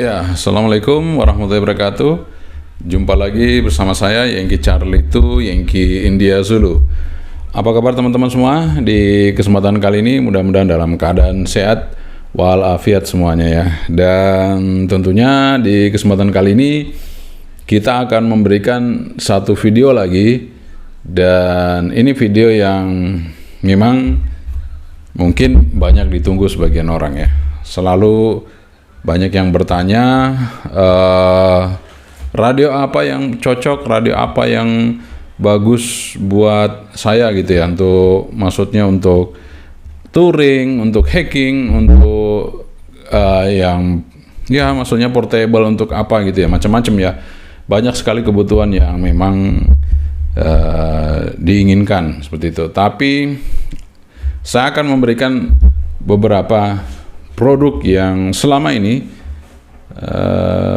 Ya, Assalamualaikum warahmatullahi wabarakatuh. Jumpa lagi bersama saya Yankee Charlie 2, Yankee India Zulu. Apa kabar teman-teman semua? Di kesempatan kali ini mudah-mudahan dalam keadaan sehat walafiat semuanya ya. Dan tentunya di kesempatan kali ini kita akan memberikan satu video lagi. Dan ini video yang memang mungkin banyak ditunggu sebagian orang ya. Selalu banyak yang bertanya radio apa yang cocok, radio apa yang bagus buat saya gitu ya, untuk maksudnya untuk touring, untuk hacking, untuk yang ya maksudnya portable, untuk apa gitu ya, macam-macam ya. Banyak sekali kebutuhan yang memang diinginkan seperti itu. Tapi saya akan memberikan beberapa produk yang selama ini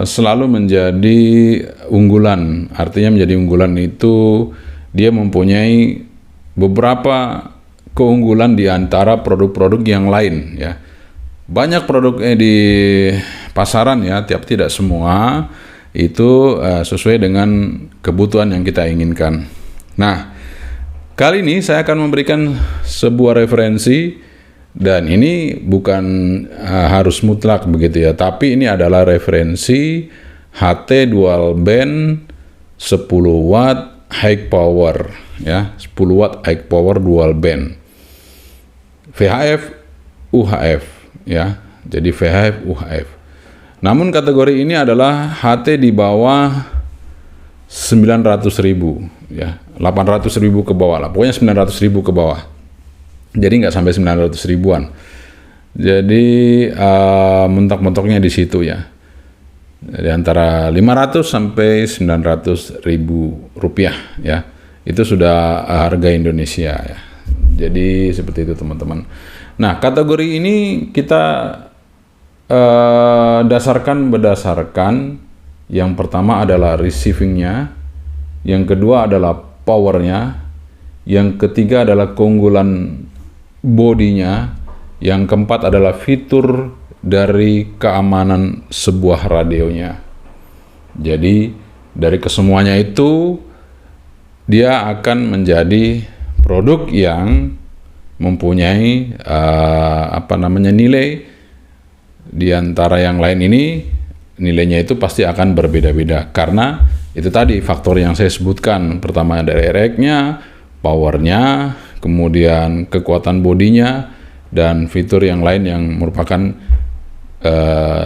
selalu menjadi unggulan. Artinya menjadi unggulan itu dia mempunyai beberapa keunggulan di antara produk-produk yang lain ya. Banyak produknya di pasaran ya, tidak semua itu sesuai dengan kebutuhan yang kita inginkan. Nah, kali ini saya akan memberikan sebuah referensi. Dan ini bukan harus mutlak begitu ya, tapi ini adalah referensi HT dual band 10 watt high power ya, 10 watt high power dual band VHF UHF ya. Jadi VHF UHF. Namun kategori ini adalah HT di bawah 900.000 ya, 800.000 ke bawah lah, pokoknya 900.000 ke bawah. Jadi nggak sampai 900 ribuan. Jadi mentok-mentoknya di situ ya. Jadi antara 500 sampai 900 ribu rupiah ya. Itu sudah harga Indonesia ya. Jadi seperti itu teman-teman. Nah, kategori ini kita berdasarkan yang pertama adalah receivingnya, yang kedua adalah powernya, yang ketiga adalah keunggulan bodinya, yang keempat adalah fitur dari keamanan sebuah radionya. Jadi dari kesemuanya itu dia akan menjadi produk yang mempunyai nilai. Di antara yang lain ini nilainya itu pasti akan berbeda-beda, karena itu tadi faktor yang saya sebutkan. Pertama dari rack-nya, powernya, kemudian kekuatan bodinya, dan fitur yang lain yang merupakan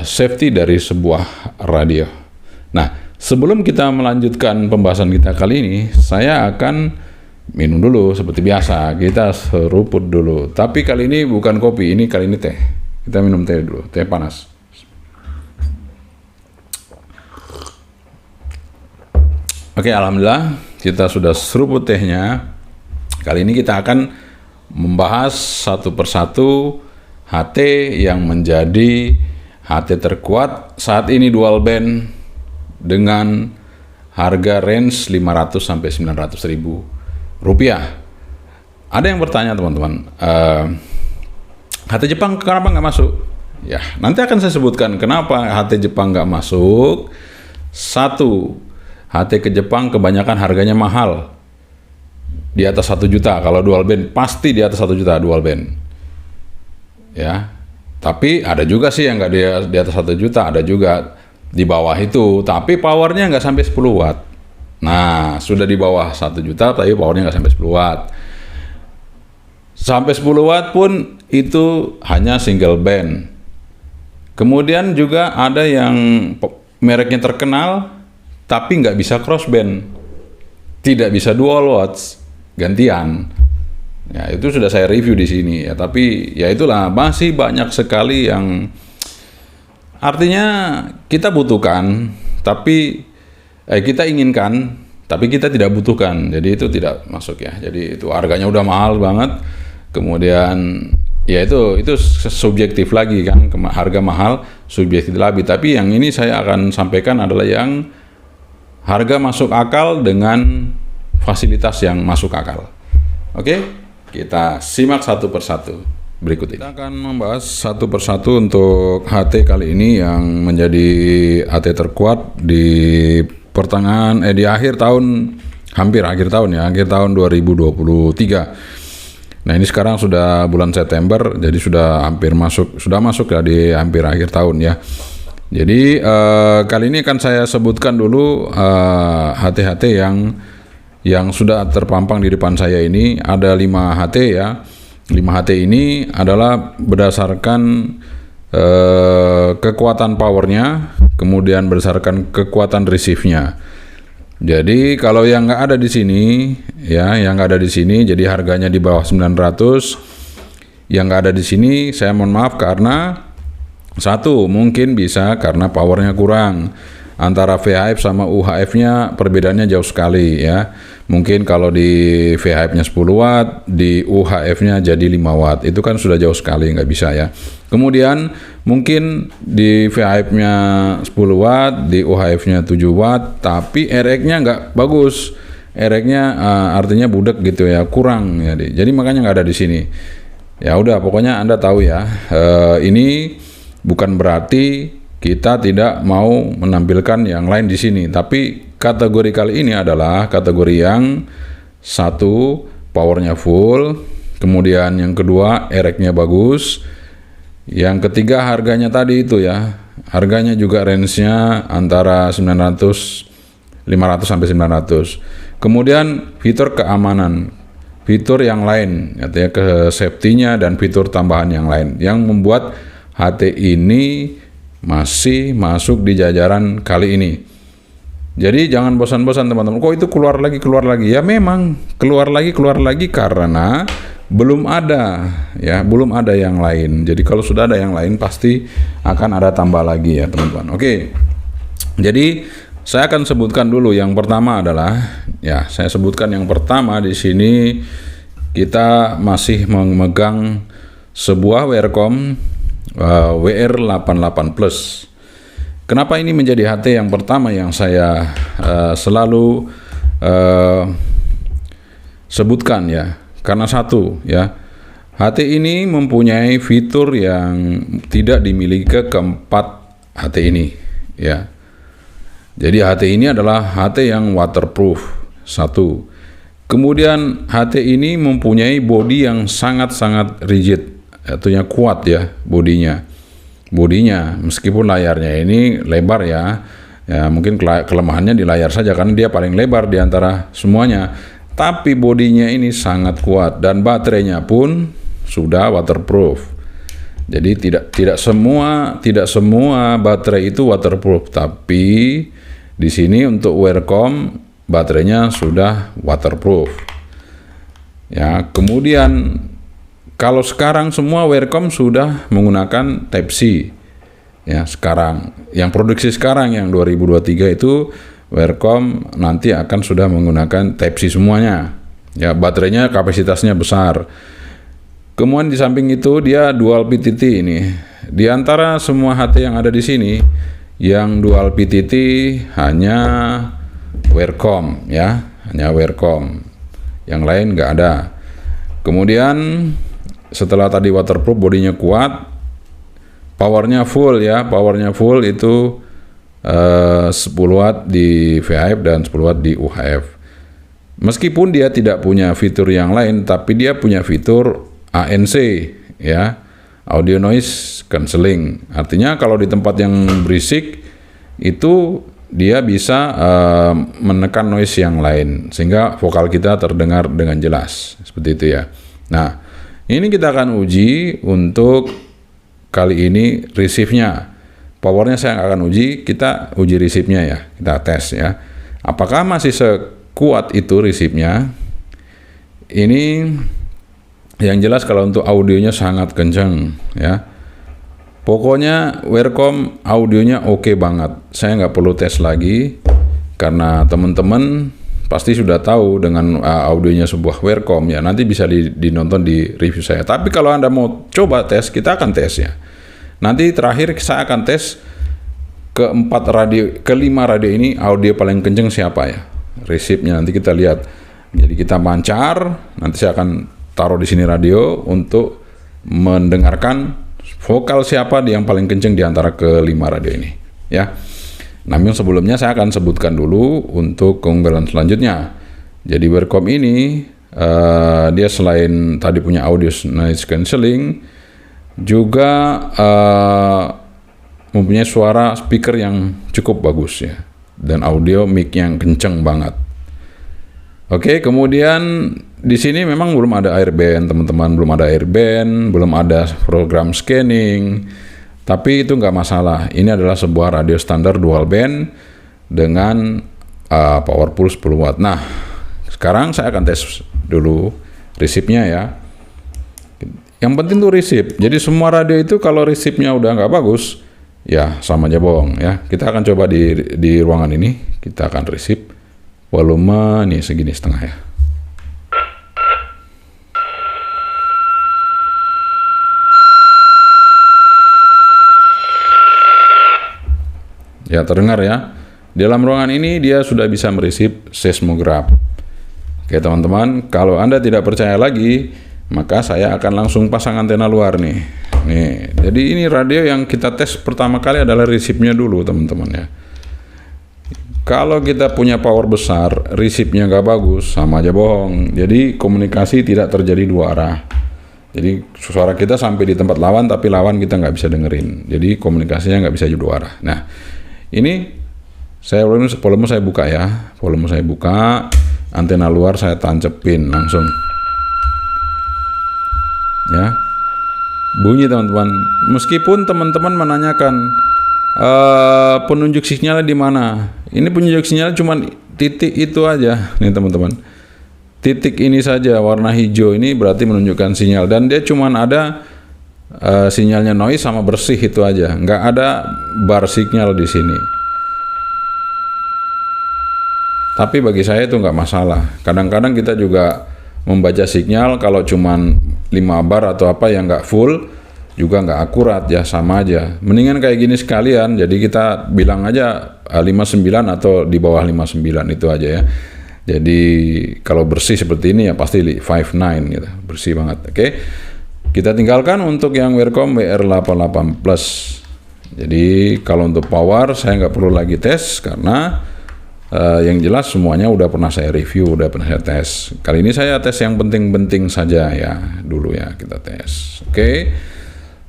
safety dari sebuah radio. Nah, sebelum kita melanjutkan pembahasan kita kali ini, saya akan minum dulu seperti biasa. Kita seruput dulu. Tapi kali ini bukan kopi, kali ini teh. Kita minum teh dulu, teh panas. Oke, alhamdulillah kita sudah seruput tehnya. Kali ini kita akan membahas satu persatu HT yang menjadi HT terkuat saat ini dual band dengan harga range 500 sampai 900 ribu rupiah. Ada yang bertanya teman-teman, HT Jepang kenapa nggak masuk? Ya, nanti akan saya sebutkan kenapa HT Jepang nggak masuk. Satu, HT ke Jepang kebanyakan harganya mahal. Di atas 1 juta, kalau dual band pasti di atas 1 juta dual band ya. Tapi ada juga sih yang nggak di atas 1 juta, ada juga di bawah itu, tapi powernya nggak sampai 10 watt. Nah, sudah di bawah 1 juta tapi powernya nggak sampai 10 watt. Sampai 10 watt pun itu hanya single band. Kemudian juga ada yang mereknya terkenal tapi nggak bisa cross band, tidak bisa dual watts gantian. Ya, itu sudah saya review di sini ya, tapi ya itulah, masih banyak sekali yang artinya kita butuhkan tapi kita inginkan tapi kita tidak butuhkan. Jadi itu tidak masuk ya. Jadi itu harganya udah mahal banget. Kemudian ya itu subjektif lagi kan, harga mahal subjektif lagi. Tapi yang ini saya akan sampaikan adalah yang harga masuk akal dengan fasilitas yang masuk akal. Oke, kita simak satu persatu. berikut ini. Kita akan membahas satu persatu untuk HT kali ini yang menjadi HT terkuat di pertengahan di akhir tahun, hampir akhir tahun ya, akhir tahun 2023. Nah, ini sekarang sudah bulan September, jadi sudah masuk ya di hampir akhir tahun ya. Jadi kali ini akan saya sebutkan dulu HT-HT yang sudah terpampang di depan saya ini. Ada 5 HT ya. 5 HT ini adalah berdasarkan kekuatan powernya, kemudian berdasarkan kekuatan receive-nya. Jadi kalau yang nggak ada di sini, ya, yang nggak ada di sini, jadi harganya di bawah 900. Yang nggak ada di sini, saya mohon maaf karena satu mungkin bisa karena powernya kurang. Antara VHF sama UHF-nya perbedaannya jauh sekali ya. Mungkin kalau di VHF-nya 10 watt, di UHF-nya jadi 5 watt. Itu kan sudah jauh sekali, nggak bisa ya. Kemudian mungkin di VHF-nya 10 watt, di UHF-nya 7 watt, tapi RX-nya nggak bagus. RX-nya artinya budak gitu ya, kurang ya. Jadi makanya nggak ada di sini. Ya udah, pokoknya Anda tahu ya. Ini bukan berarti kita tidak mau menampilkan yang lain di sini, tapi kategori kali ini adalah kategori yang satu powernya full, kemudian yang kedua RX-nya bagus, yang ketiga harganya tadi itu ya, harganya juga range-nya antara 500 sampai 900. Kemudian fitur keamanan, fitur yang lain, artinya ke safety-nya dan fitur tambahan yang lain yang membuat HT ini masih masuk di jajaran kali ini. Jadi jangan bosan-bosan teman-teman. Kok itu keluar lagi? Ya memang keluar lagi karena belum ada ya, belum ada yang lain. Jadi kalau sudah ada yang lain pasti akan ada tambah lagi ya teman-teman. Oke. Jadi saya akan sebutkan dulu yang pertama adalah ya, saya sebutkan yang pertama di sini kita masih memegang sebuah Wearcom WR88 Plus. Kenapa ini menjadi HT yang pertama yang saya selalu sebutkan ya? Karena satu ya, HT ini mempunyai fitur yang tidak dimiliki keempat HT ini ya. Jadi HT ini adalah HT yang waterproof, satu. Kemudian HT ini mempunyai bodi yang sangat-sangat rigid, artinya kuat ya bodinya meskipun layarnya ini lebar ya mungkin kelemahannya di layar saja karena dia paling lebar di antara semuanya, tapi bodinya ini sangat kuat dan baterainya pun sudah waterproof. Jadi tidak semua baterai itu waterproof, tapi di sini untuk Wearcom baterainya sudah waterproof ya. Kemudian kalau sekarang semua Wearcom sudah menggunakan Type-C ya, sekarang yang produksi sekarang yang 2023 itu Wearcom nanti akan sudah menggunakan Type-C semuanya ya, baterainya kapasitasnya besar. Kemudian di samping itu dia dual PTT ini. Di antara semua HT yang ada di sini yang dual PTT hanya Wearcom ya, hanya Wearcom, yang lain nggak ada. Kemudian setelah tadi waterproof, bodinya kuat, powernya full ya, powernya full itu 10 watt di VHF dan 10 watt di UHF. Meskipun dia tidak punya fitur yang lain, tapi dia punya fitur ANC ya, audio noise cancelling. Artinya kalau di tempat yang berisik itu dia bisa menekan noise yang lain sehingga vokal kita terdengar dengan jelas, seperti itu ya. Nah, ini kita akan uji untuk kali ini receive-nya. Powernya saya akan uji, kita uji receive-nya ya, kita tes ya. Apakah masih sekuat itu receive-nya? Ini yang jelas kalau untuk audionya sangat kencang ya. Pokoknya Wearcom audionya oke banget. Saya nggak perlu tes lagi karena teman-teman pasti sudah tahu dengan audionya sebuah Wearcom ya, nanti bisa dinonton di review saya. Tapi kalau Anda mau coba tes, kita akan tes ya. Nanti terakhir saya akan tes kelima radio ini audio paling kenceng siapa ya, receive-nya nanti kita lihat. Jadi kita mancar, nanti saya akan taruh di sini radio untuk mendengarkan vokal siapa yang paling kenceng di antara kelima radio ini, ya. Namun sebelumnya saya akan sebutkan dulu untuk keunggulan selanjutnya. Jadi Wearcom ini dia selain tadi punya audio noise cancelling, juga mempunyai suara speaker yang cukup bagus ya, dan audio mic yang kenceng banget. Oke, kemudian di sini memang belum ada airband, teman-teman, belum ada airband, belum ada program scanning, tapi itu nggak masalah. Ini adalah sebuah radio standar dual band dengan powerful 10 watt. Nah, sekarang saya akan tes dulu resipnya ya. Yang penting tuh resip. Jadi semua radio itu kalau resipnya udah nggak bagus, ya sama aja bohong ya. Kita akan coba di ruangan ini, kita akan resip. Volume nih segini setengah ya. Ya, terdengar ya. Di dalam ruangan ini dia sudah bisa meresip seismograf. Oke teman-teman, kalau Anda tidak percaya lagi, maka saya akan langsung pasang antena luar nih. Nih, jadi ini radio yang kita tes pertama kali adalah resipnya dulu teman-teman ya. Kalau kita punya power besar, resipnya nggak bagus, sama aja bohong. Jadi komunikasi tidak terjadi dua arah. Jadi suara kita sampai di tempat lawan, tapi lawan kita nggak bisa dengerin. Jadi komunikasinya nggak bisa dua arah. Nah, ini volume saya buka ya. Volume saya buka, antena luar saya tancepin langsung. Ya, bunyi teman-teman. Meskipun teman-teman menanyakan penunjuk sinyalnya di mana? Ini penunjuk sinyal cuma titik itu aja nih teman-teman. Titik ini saja warna hijau ini berarti menunjukkan sinyal, dan dia cuma ada sinyalnya noise sama bersih itu aja, nggak ada bar sinyal di sini. Tapi bagi saya itu nggak masalah. Kadang-kadang kita juga membaca sinyal kalau cuma 5 bar atau apa yang nggak full juga nggak akurat ya, sama aja. Mendingan kayak gini sekalian, jadi kita bilang aja 59 atau di bawah 59 itu aja ya. Jadi kalau bersih seperti ini ya pasti 59 gitu, bersih banget. Oke, kita tinggalkan untuk yang Wearcom WR88 Plus. Jadi kalau untuk power saya nggak perlu lagi tes karena yang jelas semuanya udah pernah saya review, udah pernah saya tes. Kali ini saya tes yang penting-penting saja ya, dulu ya kita tes. Oke.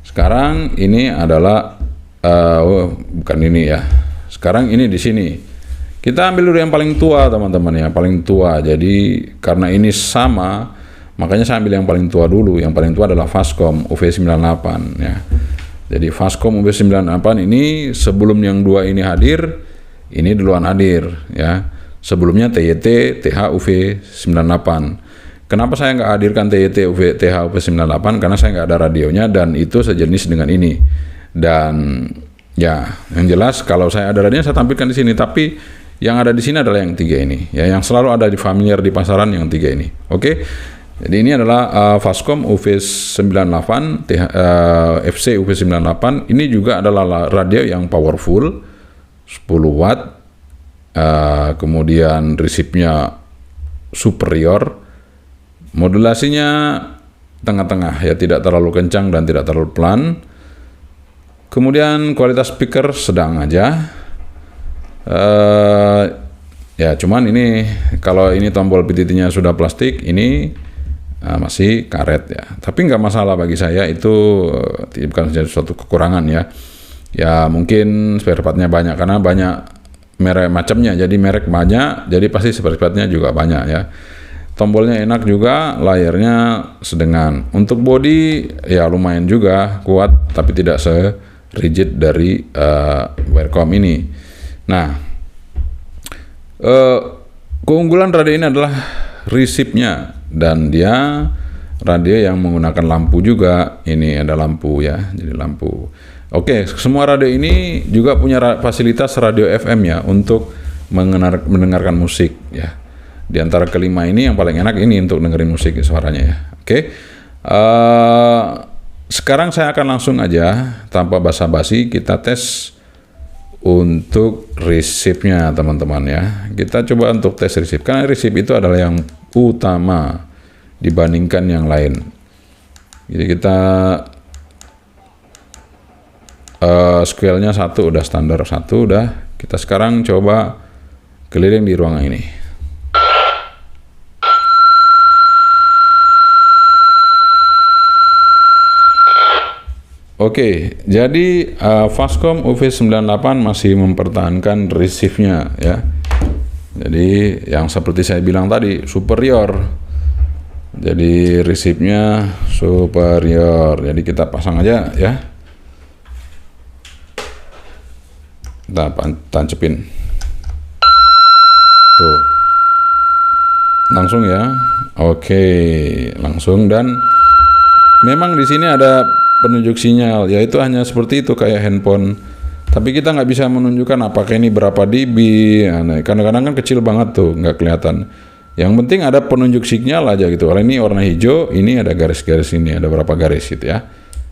Sekarang ini adalah bukan ini ya. Sekarang ini di sini. Kita ambil dulu yang paling tua teman-teman ya, paling tua. Jadi karena ini sama, makanya saya ambil yang paling tua dulu. Yang paling tua adalah Fastcom UV98 ya. Jadi Fastcom UV98 ini sebelum yang dua ini hadir, ini duluan hadir ya. Sebelumnya TYT TH UV98. Kenapa saya nggak hadirkan TYT TH UV98? Karena saya nggak ada radionya dan itu sejenis dengan ini. Dan ya, yang jelas kalau saya ada radionya saya tampilkan di sini. Tapi yang ada di sini adalah yang tiga ini. Ya, yang selalu ada di familiar di pasaran yang tiga ini. Oke. Jadi ini adalah Fastcom UV98, FC UV98. Ini juga adalah radio yang powerful, 10 watt. Kemudian resipnya superior. Modulasinya tengah-tengah ya, tidak terlalu kencang dan tidak terlalu pelan. Kemudian kualitas speaker sedang aja. Ya cuman ini kalau ini tombol PTT-nya sudah plastik, ini masih karet ya. Tapi nggak masalah bagi saya, itu bukan jadi suatu kekurangan ya. Ya mungkin spare part-nya banyak karena banyak merek macamnya. Jadi merek banyak, jadi pasti spare part-nya juga banyak ya. Tombolnya enak juga, layarnya sedengan. Untuk body ya lumayan juga kuat, tapi tidak se-rigid dari Wearcom ini. Nah, keunggulan radio ini adalah resipnya, dan dia radio yang menggunakan lampu juga. Ini ada lampu ya, jadi lampu. Oke, semua radio ini juga punya fasilitas radio FM ya untuk mendengarkan musik ya. Di antara kelima ini yang paling enak ini untuk dengerin musik suaranya ya. Oke. Sekarang saya akan langsung aja tanpa basa-basi kita tes untuk resipnya teman-teman ya. Kita coba untuk tes resip, karena resip itu adalah yang utama dibandingkan yang lain. Jadi kita scale-nya 1 udah standar 1 udah. Kita sekarang coba keliling di ruangan ini. Oke, jadi Fastcom UV98 masih mempertahankan receive-nya ya. Jadi yang seperti saya bilang tadi superior. Jadi receive-nya superior. Jadi kita pasang aja ya. Kita tancepin. Tuh. Langsung ya. Oke, langsung, dan memang di sini ada penunjuk sinyal, yaitu hanya seperti itu kayak handphone. Tapi kita nggak bisa menunjukkan apakah ini berapa dB. Nah, kadang-kadang kan kecil banget tuh, nggak kelihatan. Yang penting ada penunjuk sinyal aja gitu. Kalau ini warna hijau, ini ada garis-garis ini, ada berapa garis gitu ya.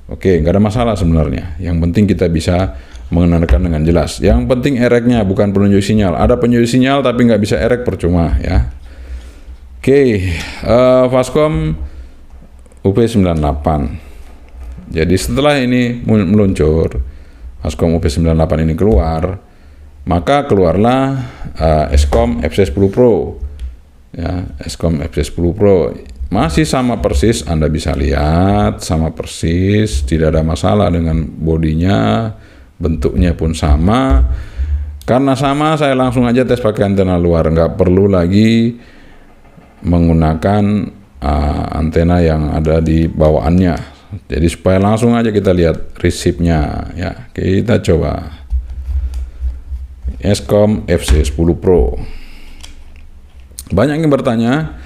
Oke, nggak ada masalah sebenarnya. Yang penting kita bisa mengenalkan dengan jelas. Yang penting ereknya, bukan penunjuk sinyal. Ada penunjuk sinyal tapi nggak bisa erek, percuma ya. Oke, Fastcom UV98. Jadi setelah ini meluncur, Fastcom UV98 ini keluar, maka keluarlah Escom FC10 Pro. Ya, Escom FC10 Pro masih sama persis, Anda bisa lihat sama persis, tidak ada masalah dengan bodinya, bentuknya pun sama. Karena sama, saya langsung aja tes pakai antena luar, nggak perlu lagi menggunakan antena yang ada di bawaannya. Jadi supaya langsung aja kita lihat receive-nya ya. Kita coba Escom FC10 Pro. Banyak yang bertanya,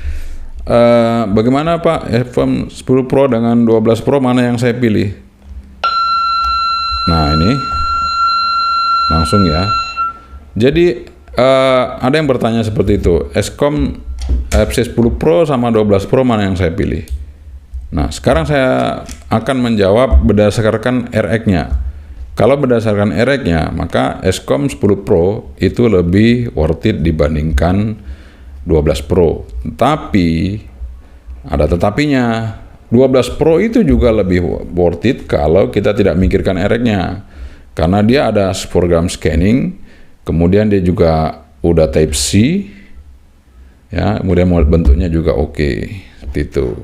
bagaimana Pak Escom 10 Pro dengan 12 Pro, mana yang saya pilih? Nah ini langsung ya. Jadi ada yang bertanya seperti itu, Escom FC10 Pro sama 12 Pro mana yang saya pilih? Nah, sekarang saya akan menjawab berdasarkan RX-nya. Kalau berdasarkan RX-nya, maka Escom 10 Pro itu lebih worth it dibandingkan 12 Pro. Tapi ada tetapinya. 12 Pro itu juga lebih worth it kalau kita tidak mikirkan RX-nya. Karena dia ada 4 scanning, kemudian dia juga udah Type C. Ya, kemudian bentuknya juga oke, seperti itu.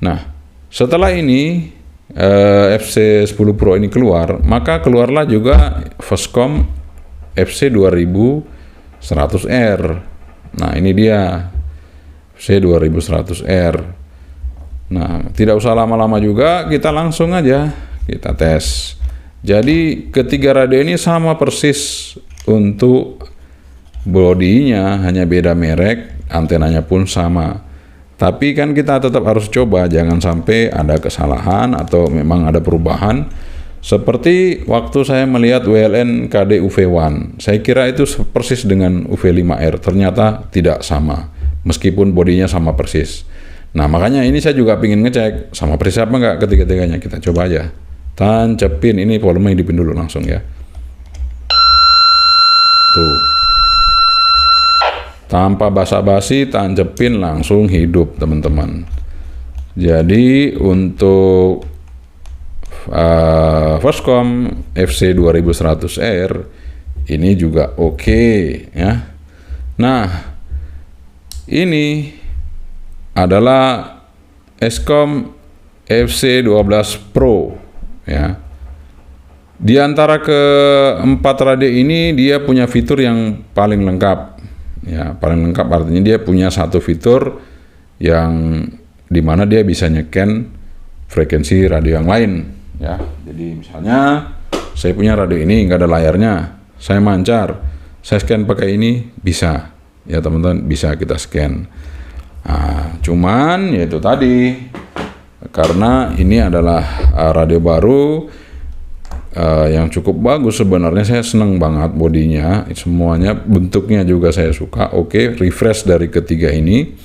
Nah, setelah ini FC10 Pro ini keluar, maka keluarlah juga Fastcom FC2100R. Nah, ini dia FC2100R. Nah, tidak usah lama-lama juga, kita langsung aja kita tes. Jadi ketiga radio ini sama persis untuk bodinya, hanya beda merek, antenanya pun sama. Tapi kan kita tetap harus coba, jangan sampai ada kesalahan atau memang ada perubahan. Seperti waktu saya melihat WLN KD UV1, saya kira itu persis dengan UV5R, ternyata tidak sama, meskipun bodinya sama persis. Nah, makanya ini saya juga ingin ngecek, sama persis apa enggak ketiga-tiganya. Kita coba aja. Tancepin, ini volume hidupin dulu langsung ya. Tuh. Tanpa basa-basi, tancepin langsung hidup teman-teman. Jadi untuk Fastcom FC2100R ini juga oke ya. Nah, ini adalah Escom FC12 Pro ya. Di antara keempat radio ini dia punya fitur yang paling lengkap. Ya, paling lengkap artinya dia punya satu fitur yang dimana dia bisa nyeken frekuensi radio yang lain ya. Jadi misalnya saya punya radio ini nggak ada layarnya, saya mancar, saya scan pakai ini bisa ya teman-teman, bisa kita scan. Nah, cuman yaitu tadi karena ini adalah radio baru yang cukup bagus sebenarnya, saya seneng banget bodinya, semuanya bentuknya juga saya suka. Oke, refresh dari ketiga ini.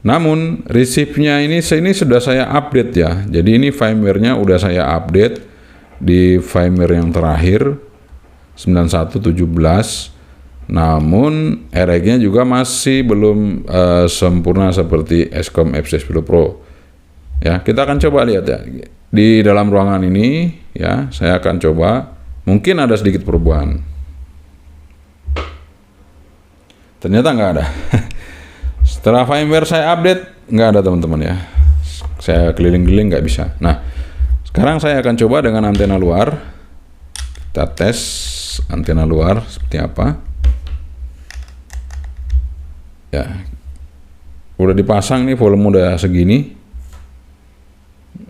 Namun receive-nya ini sudah saya update ya. Jadi ini firmware-nya udah saya update di firmware yang terakhir 9117. Namun RX-nya juga masih belum sempurna seperti Escom FC10 Pro. Ya, kita akan coba lihat ya. Di dalam ruangan ini ya, saya akan coba, mungkin ada sedikit perubahan. Ternyata nggak ada. Setelah firmware saya update, nggak ada teman-teman ya. Saya keliling-keliling nggak bisa. Nah, sekarang saya akan coba dengan antena luar. Kita tes antena luar seperti apa. Ya, udah dipasang nih, volume udah segini.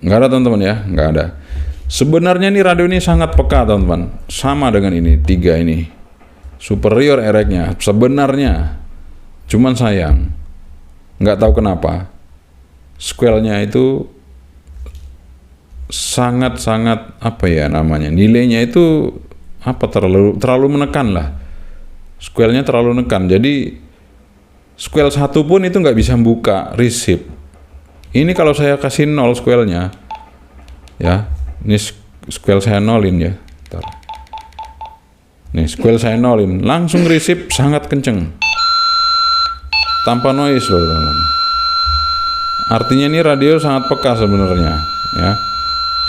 Nggak ada teman-teman ya, nggak ada. Sebenarnya nih radio ini sangat peka teman-teman, sama dengan ini, 3 ini. Superior ereknya sebenarnya, cuman sayang nggak tahu kenapa squelnya itu sangat-sangat apa ya namanya, nilainya itu apa, terlalu menekan lah, squelnya terlalu menekan. Jadi squel 1 pun itu nggak bisa buka receive. Ini kalau saya kasih 0 squelnya ya, ini squel saya nolin ya, bentar. Nih, squel saya nolin, langsung receive sangat kenceng. Tanpa noise loh, teman-teman. Artinya ini radio sangat peka sebenarnya, ya.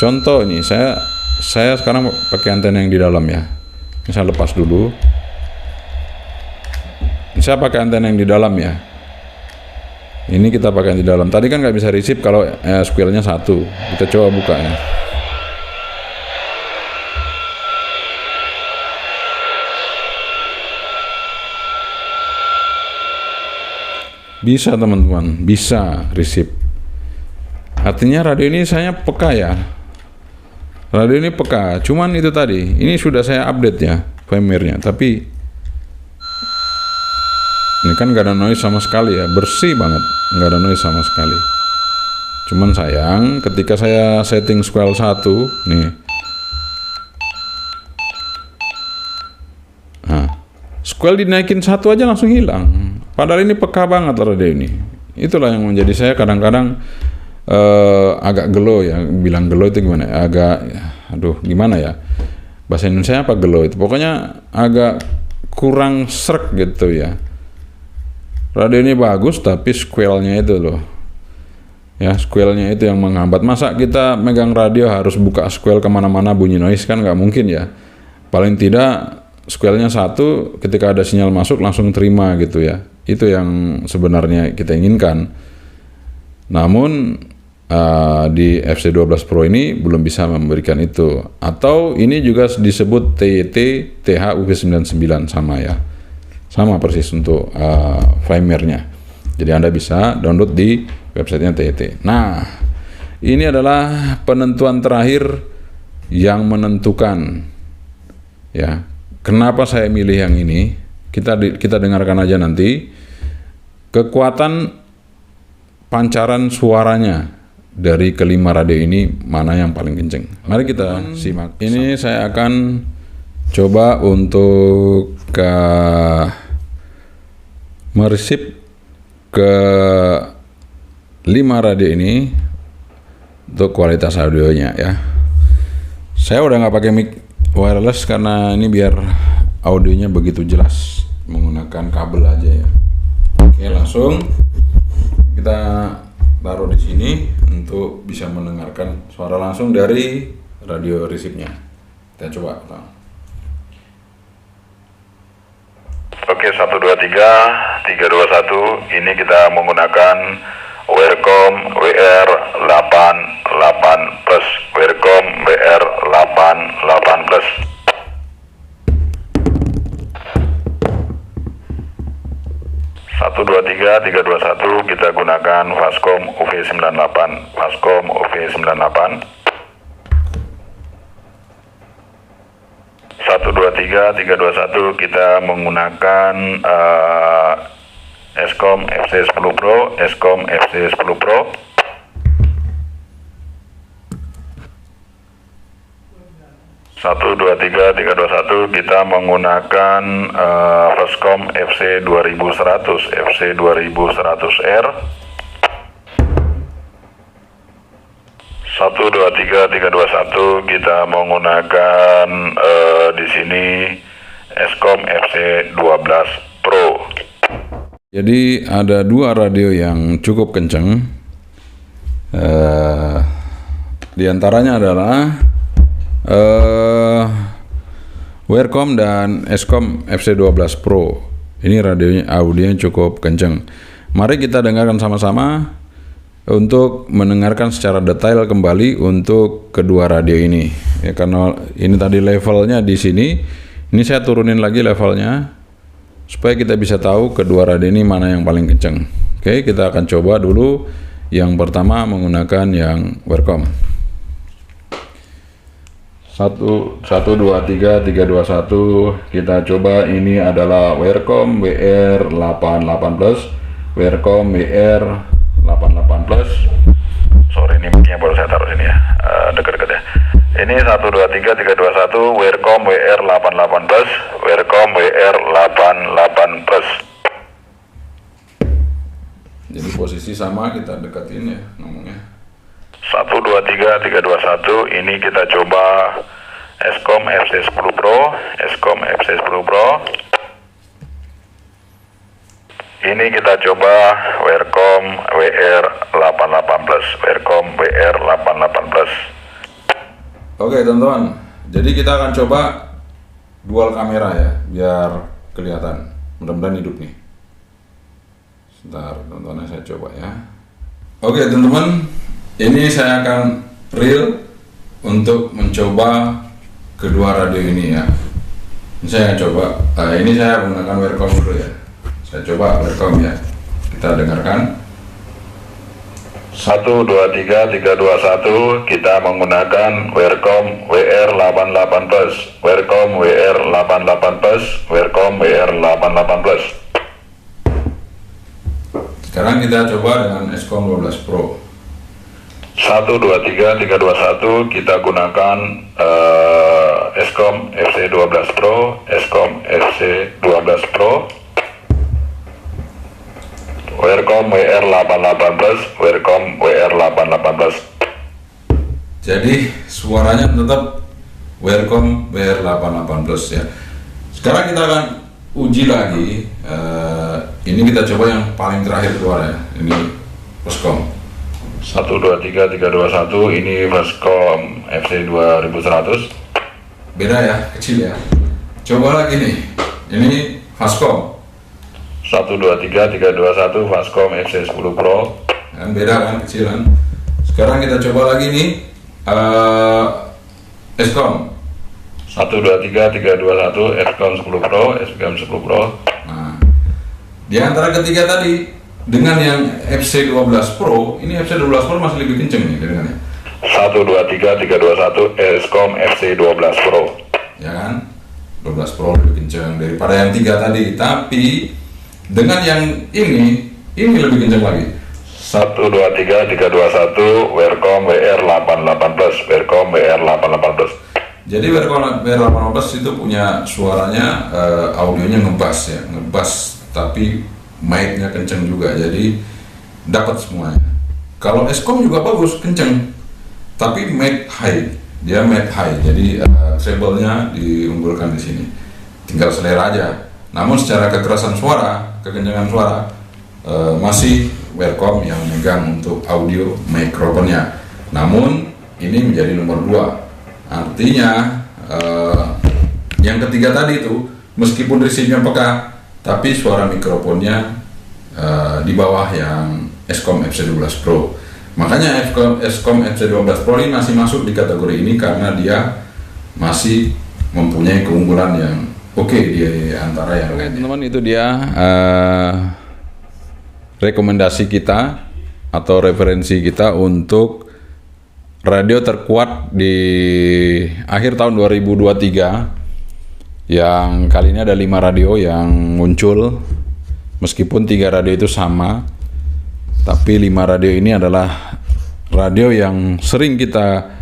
Contoh ini, saya sekarang pakai antena yang di dalam ya. Ini saya lepas dulu. Ini saya pakai antena yang di dalam ya. Ini kita pakai yang di dalam. Tadi kan nggak bisa receive kalau squelnya 1. Kita coba buka ya. Bisa teman-teman, bisa receive. Artinya radio ini saya peka ya. Radio ini peka, cuman itu tadi, ini sudah saya update ya firmware-nya, tapi ini kan nggak ada noise sama sekali ya, bersih banget, nggak ada noise sama sekali. Cuman sayang, ketika saya setting squel 1, nih, nah, squel dinaikin 1 aja langsung hilang. Padahal ini peka banget radio ini. Itulah yang menjadi saya kadang-kadang agak gelo ya. Bilang gelo itu gimana ya? Agak, aduh gimana ya? Bahasa Indonesia apa gelo itu? Pokoknya agak kurang srek gitu ya. Radio ini bagus tapi squelnya itu loh. Ya, squelnya itu yang menghambat. Masa kita megang radio harus buka squel kemana-mana bunyi noise, kan nggak mungkin ya. Paling tidak squelnya 1, ketika ada sinyal masuk langsung terima gitu ya. Itu yang sebenarnya kita inginkan. Namun di FC12 Pro ini belum bisa memberikan itu. Atau ini juga disebut TYT TH UV99 sama ya. Sama persis untuk firmware-nya. Jadi Anda bisa download di websitenya TYT. Nah, ini adalah penentuan terakhir yang menentukan ya. Kenapa saya milih yang ini? Kita dengarkan aja nanti. Kekuatan pancaran suaranya dari kelima radio ini mana yang paling kenceng. Mari kita simak. Ini saya akan coba untuk meresip ke 5 radio ini untuk kualitas audionya ya. Saya udah nggak pakai mic wireless karena ini biar audionya begitu jelas, menggunakan kabel aja ya. Oke, langsung kita taruh di sini untuk bisa mendengarkan suara langsung dari radio receive-nya. Kita coba. Oke, 1 2 3 3 2 1. Ini kita menggunakan Welcome WR88 plus. Welcome WR88 plus. 1 2 3 3 2 1. Kita gunakan Vascom UV98. Vascom UV98. 1 2 3 3 2 1. Kita menggunakan Escom FC10 Pro. Escom FC10 Pro. 1 2 3 3 2 1. Kita menggunakan Vascom FC2100 FC2100R. 1 2 3 3 2 1. Kita menggunakan di sini Escom FC12 Pro. Jadi ada 2 radio yang cukup kenceng Di antaranya adalah Wearcom dan Escom FC12 Pro. Ini audionya cukup kenceng. Mari kita dengarkan sama-sama untuk mendengarkan secara detail kembali untuk kedua radio ini. Ya, karena ini tadi levelnya di sini, ini saya turunin lagi levelnya supaya kita bisa tahu kedua radio ini mana yang paling kenceng. Oke, kita akan coba dulu yang pertama menggunakan yang Wearcom. 1, 2, 3, 3, 2, 1. Kita coba, ini adalah Wearcom WR88 Plus, Wearcom WR88 Plus. Sorry, ini mic-nya baru saya taruh sini ya, dekat-dekat ya. Ini 1, 2, 3, 3, 2, 1, Wearcom WR88 Plus, Wearcom WR88 Plus. Jadi posisi sama, kita deketin ya ngomongnya. 1, 2, 3, 3, 2, 1. Ini kita coba Escom FC10 Pro, Escom FC10 Pro. Ini kita coba Wearcom WR88 Plus, Wearcom WR88 Plus. Oke teman-teman, jadi kita akan coba dual kamera ya, biar kelihatan. Mudah-mudahan hidup nih. Sebentar teman-teman, saya coba ya. Oke teman-teman, ini saya akan real untuk mencoba kedua radio ini ya. Ini saya coba, ini saya menggunakan Wearcom dulu ya. Saya coba Wearcom ya. Kita dengarkan. 1, 2, 3, 3, 2, 1. Kita menggunakan Wearcom WR88 Plus, Wearcom WR88 Plus, Wearcom WR88 Plus. Sekarang kita coba dengan Escom 12 Pro. 1, 2, 3, 3, 2, 1. Kita gunakan Escom FC12 Pro, Escom FC12 Pro, Wearcom WR88 Plus, Wearcom WR88 Plus. Jadi suaranya tetap Wearcom WR88 Plus ya. Sekarang kita akan uji lagi. Ini kita coba yang paling terakhir keluar ya. Ini Escom 1, 2, 3, 3, 2, 1. Ini Escom FC 2100. Beda ya, kecil ya. Coba lagi nih. Ini Fastcom 1, 2, 3, 3, 2, 1. Fastcom FC10 Pro. kan beda kan, kecil kan. Sekarang kita coba lagi nih Escom 1, 2, 3, 3, 2, 1. Escom 10 Pro, Escom 10 Pro. Nah, di antara ketiga tadi dengan yang FC12 Pro, ini FC12 Pro masih lebih kenceng nih kedengarannya. 1, 2, 3, 3, 2, 1. Escom FC12 Pro. Ya kan? 12 Pro lebih kenceng daripada yang tiga tadi, tapi dengan yang ini lebih kenceng lagi. 1, 2, 3, 3, 2, 1. Wearcom WR88 Plus, Wearcom WR88 Plus. Jadi Wearcom WR88 Plus itu punya suaranya, audionya ngebass ya, ngebass, tapi mic-nya kenceng juga, jadi dapat semuanya. Kalau Escom juga bagus, kenceng, tapi mic high, dia mic high, jadi treble-nya diunggulkan di sini. Tinggal selera aja. Namun secara kekerasan suara, kekencangan suara, masih Wearcom yang megang untuk audio mikrofonnya. Namun ini menjadi nomor 2. Artinya yang ketiga tadi itu meskipun receive-nya peka, tapi suara mikrofonnya di bawah yang Escom FC12 Pro. Makanya Escom FC12 Pro ini masih masuk di kategori ini karena dia masih mempunyai keunggulan yang oke di antara yang lain. Teman-teman, itu dia rekomendasi kita atau referensi kita untuk radio terkuat di akhir tahun 2023, yang kali ini ada 5 radio yang muncul. Meskipun 3 radio itu sama, tapi 5 radio ini adalah radio yang sering kita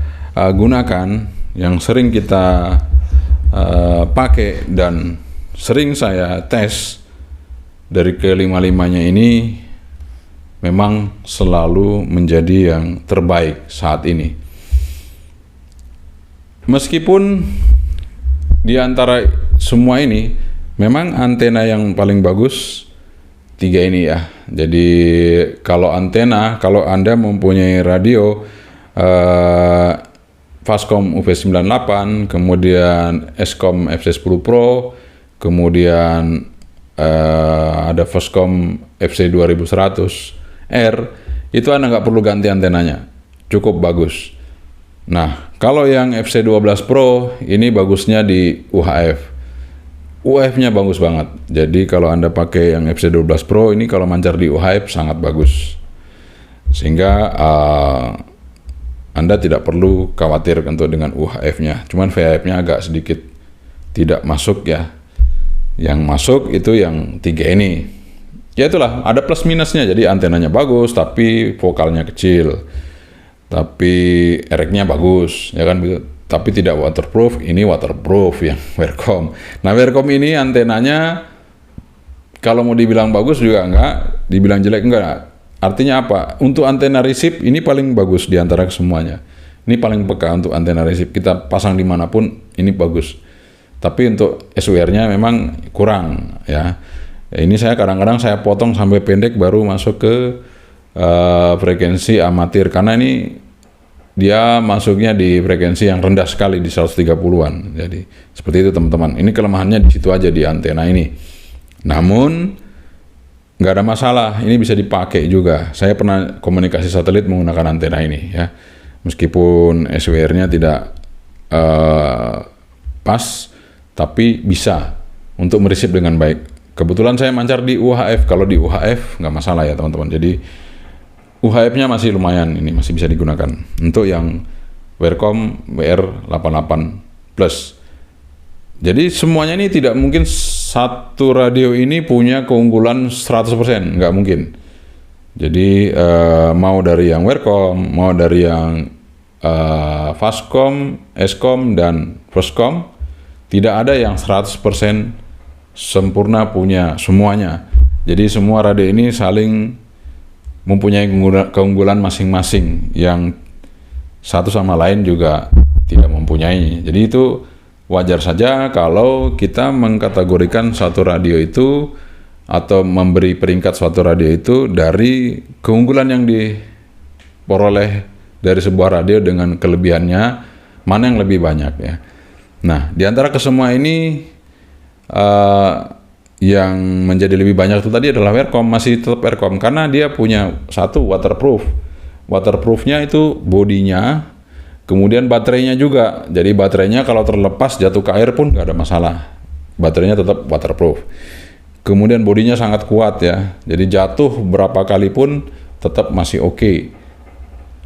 gunakan, yang sering kita pakai dan sering saya tes. Dari kelima-limanya ini memang selalu menjadi yang terbaik saat ini. Meskipun di antara semua ini memang antena yang paling bagus 3 ini ya, Jadi kalau antena, kalau Anda mempunyai radio Fastcom UV98, kemudian Escom FC10 Pro, kemudian ada Fastcom FC2100R, itu Anda nggak perlu ganti antenanya, cukup bagus. Nah, kalau yang FC12 Pro ini bagusnya di UHF. UHF-nya bagus banget. Jadi kalau Anda pakai yang FC12 Pro ini kalau mancar di UHF sangat bagus. Sehingga Anda tidak perlu khawatir untuk dengan UHF-nya. Cuman VHF-nya agak sedikit tidak masuk ya. Yang masuk itu yang 3 ini. Ya itulah, ada plus minusnya. Jadi antenanya bagus tapi vokalnya kecil. Tapi erek-nya bagus, ya kan begitu. Tapi tidak waterproof, ini waterproof yang Wercom. Nah, Wercom ini antenanya kalau mau dibilang bagus juga enggak, dibilang jelek enggak. Artinya apa? Untuk antena receive ini paling bagus di antara semuanya. Ini paling peka untuk antena receive. Kita pasang dimanapun ini bagus. Tapi untuk SWR-nya memang kurang ya. Ini saya kadang-kadang saya potong sampai pendek baru masuk ke frekuensi amatir, karena ini dia masuknya di frekuensi yang rendah sekali di 130-an. Jadi seperti itu teman-teman. Ini kelemahannya di situ aja di antena ini. Namun nggak ada masalah, ini bisa dipakai juga. Saya pernah komunikasi satelit menggunakan antena ini ya. Meskipun SWR-nya tidak pas, tapi bisa untuk meresip dengan baik. Kebetulan saya mancar di UHF. Kalau di UHF nggak masalah ya teman-teman. Jadi UHF-nya masih lumayan, ini masih bisa digunakan untuk yang Wercom WR88 Plus. Jadi semuanya ini tidak mungkin satu radio ini punya keunggulan 100%, nggak mungkin. Jadi mau dari yang Wercom, mau dari yang Fastcom, Escom, dan Fastcom, tidak ada yang 100% sempurna punya semuanya. Jadi semua radio ini saling mempunyai keunggulan masing-masing yang satu sama lain juga tidak mempunyai. Jadi itu wajar saja kalau kita mengkategorikan suatu radio itu atau memberi peringkat suatu radio itu dari keunggulan yang diperoleh dari sebuah radio dengan kelebihannya, mana yang lebih banyak ya. Nah, di antara kesemua ini yang menjadi lebih banyak itu tadi adalah Wercom, masih tetap Wercom karena dia punya satu waterproof. Waterproofnya itu bodinya, kemudian baterainya juga. Jadi baterainya kalau terlepas jatuh ke air pun nggak ada masalah. Baterainya tetap waterproof. Kemudian bodinya sangat kuat ya. Jadi jatuh berapa kali pun tetap masih oke.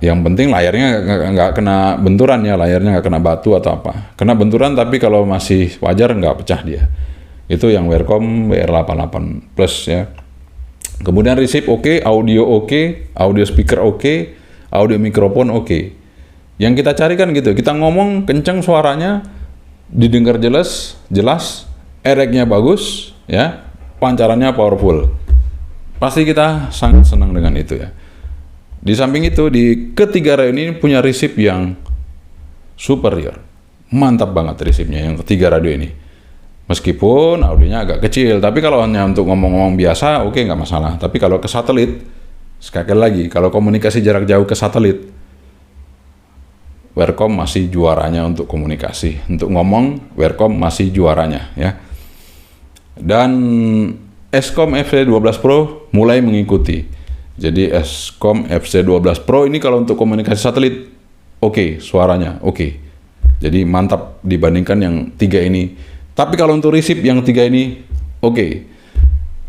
Yang penting layarnya nggak kena benturan ya, layarnya nggak kena batu atau apa. Kena benturan tapi kalau masih wajar nggak pecah dia. Itu yang Wercom WR88 Plus ya. Kemudian receive oke, audio oke, audio speaker oke, audio mikrofon oke. Yang kita cari kan gitu, kita ngomong kenceng suaranya, didengar jelas, ereknya bagus ya, pancarannya powerful. Pasti kita sangat senang dengan itu ya. Di samping itu, di ketiga radio ini punya receive yang superior. Mantap banget receive-nya yang ketiga radio ini. Meskipun audionya agak kecil, tapi kalau hanya untuk ngomong-ngomong biasa, oke, nggak masalah. Tapi kalau ke satelit, sekali lagi, kalau komunikasi jarak jauh ke satelit, Wercom masih juaranya untuk komunikasi. Untuk ngomong, Wercom masih juaranya ya. Dan Escom FC12 Pro mulai mengikuti. Jadi Escom FC12 Pro ini kalau untuk komunikasi satelit, oke, suaranya oke. Jadi mantap dibandingkan yang tiga ini. Tapi kalau untuk receive yang tiga ini, oke.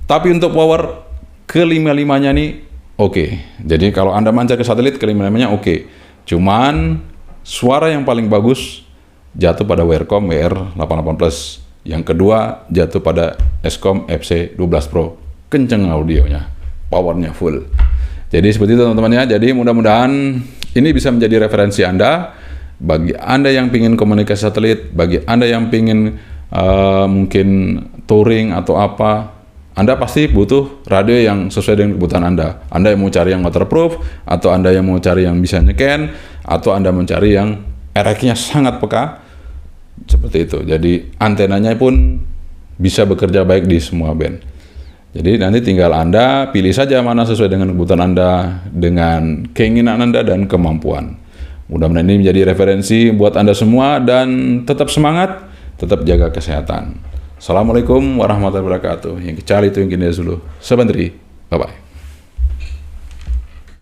Tapi untuk power kelima-limanya nih, oke. Jadi kalau Anda mancar ke satelit, kelima-limanya oke. Cuman suara yang paling bagus jatuh pada Wercom WR88 Plus. Yang kedua jatuh pada Escom FC12 Pro. Kenceng audionya, powernya full. Jadi seperti itu teman-teman ya. Jadi mudah-mudahan ini bisa menjadi referensi Anda. Bagi Anda yang ingin komunikasi satelit, bagi Anda yang ingin mungkin touring atau apa, Anda pasti butuh radio yang sesuai dengan kebutuhan Anda. Anda yang mau cari yang waterproof, atau Anda yang mau cari yang bisa nyeken, atau Anda mencari yang ereknya sangat peka, seperti itu. Jadi antenanya pun bisa bekerja baik di semua band. Jadi nanti tinggal Anda pilih saja mana sesuai dengan kebutuhan Anda, dengan keinginan Anda dan kemampuan. Mudah-mudahan ini menjadi referensi buat Anda semua dan tetap semangat, tetap jaga kesehatan. Assalamualaikum warahmatullahi wabarakatuh. Yang kecari itu yang kini dulu. Sebandri. Bye-bye.